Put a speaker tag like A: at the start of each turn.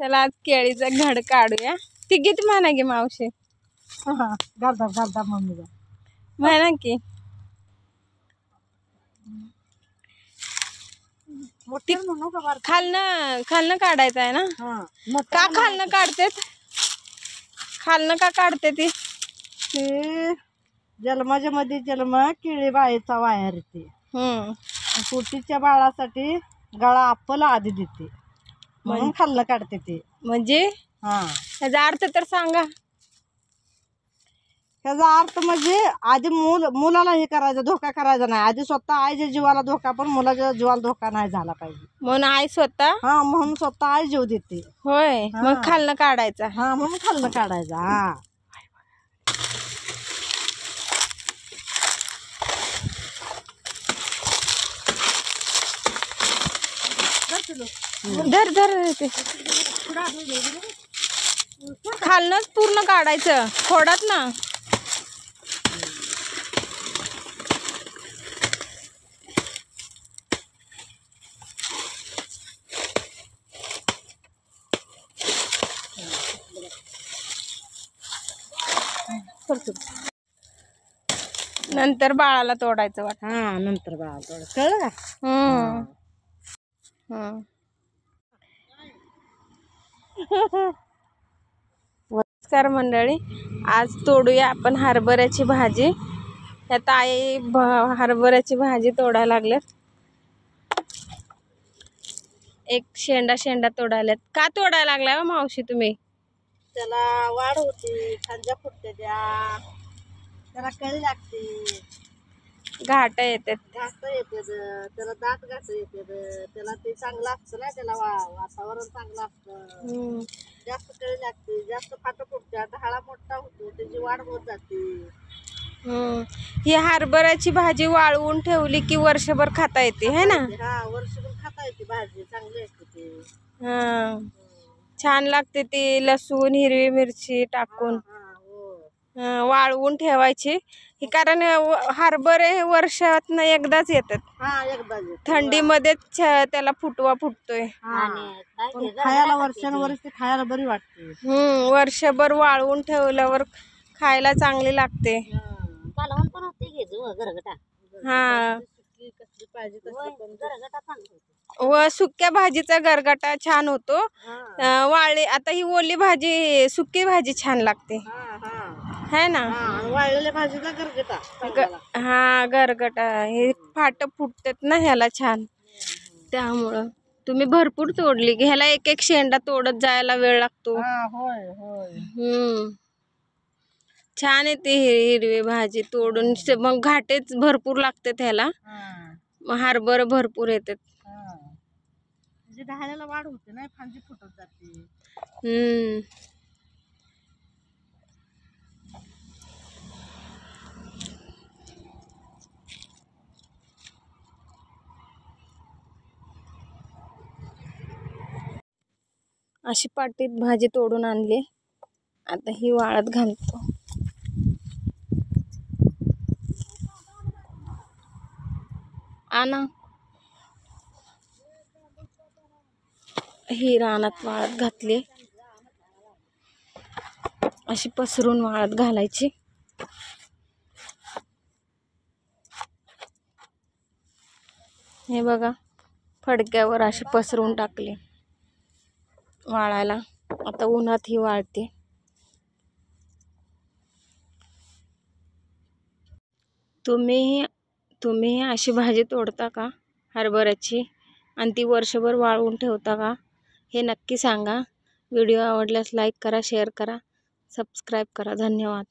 A: चला आज केळीचा घड काढूया। ती किती म्हणा की मावशी?
B: गारदा मम्मीला
A: म्हणा की खालनं काढायचं आहे ना? का खालनं काढते? खालनं का काढते ती?
B: जन्माच्या मध्ये जन्म केळी बाळेचा वायर येते। पोटीच्या बाळासाठी गळा आपला आधी देते म्हणून खाल्लं काढते ते।
A: म्हणजे त्याचा अर्थ तर सांगा।
B: त्याचा अर्थ म्हणजे आधी मुलाला हे करायचं, धोका करायचा नाही। आधी स्वतः आईच्या जीवाला धोका, पण मुलाच्या जीवाला धोका नाही झाला पाहिजे
A: म्हणून आई स्वतः
B: म्हणून स्वतः आई जीव देते।
A: होय, मग खालनं काढायचा।
B: म्हणून खाल्लं काढायचा।
A: धर धर ते खालनच पूर्ण काढायचं, खोडात ना। नंतर बाळाला तोडायचं वाटत।
B: नंतर बाळाला तोडायचं, कळलं का?
A: नमस्कार मंडळी, आज तोडूया आपण हरभऱ्याची भाजी। या ताई हरभऱ्याची भाजी तोडायला लागल्यात। एक शेंडा तोडायल्यात। का तोडायला लागलाय हो मावशी तुम्ही?
B: त्याला वाढ होती, खांजा फुटते, त्याला कळी लागते,
A: घाट येतात,
B: घास येते, त्याला दात घास येते, त्याला ते चांगलं असतं ना, त्याला वातावरण चांगलं असतं। जास्त कळी लागते, जास्त फाट फुटते, ढाळा मोठा होतो, त्याची वाढ होत जाते।
A: ही हरभऱ्याची भाजी वाळवून ठेवली की वर्षभर खाता येते, है ना?
B: वर्षभर खाता येते भाजी, चांगली असते ती।
A: छान लागते ती, लसूण हिरवी मिरची टाकून वाळवून ठेवायची। कारण हरभरे वर्षातनं एकदाच येतात। थंडीमध्येच त्याला फुटवा फुटतोय,
B: खायला वर्षानुवर्ष खायला बरी वाटते।
A: वर्षभर वाळवून ठेवल्यावर खायला चांगली लागते। व सुक्या भाजीचा गरगटा छान होतो। वाळली आता ही ओली भाजी, सुकी भाजी छान लागते, है ना?
B: वाळलेल्या भाजीचा गरगटा,
A: गरगटा हे फाट फुटतात ना ह्याला छान, त्यामुळं तुम्ही भरपूर तोडली। ह्याला एक एक शेंडा तोडत जायला वेळ लागतो। छान येते हिरवी भाजी तोडून, मग घाटेच भरपूर लागते ह्याला, हरभर भरपूर येतात।
B: ढाळ्याला वाढ होते ना, फांदी फुटत जाते।
A: अशी पाटीत भाजी तोडून आणली, आता ही वाळत घालतो। आणा ही रानात वाळत घातली, अशी पसरून वाळत घालायची। हे बघा, फडक्यावर अशी पसरून टाकली वाळायला। आता उन्हात ही वाळते। तुम्ही अशी भाजी तोडता का हरभऱ्याची, आणि ती वर्षभर वाळवून ठेवता का? हे नक्की सांगा। व्हिडिओ आवडल्यास लाईक करा, शेअर करा, सबस्क्राईब करा। धन्यवाद।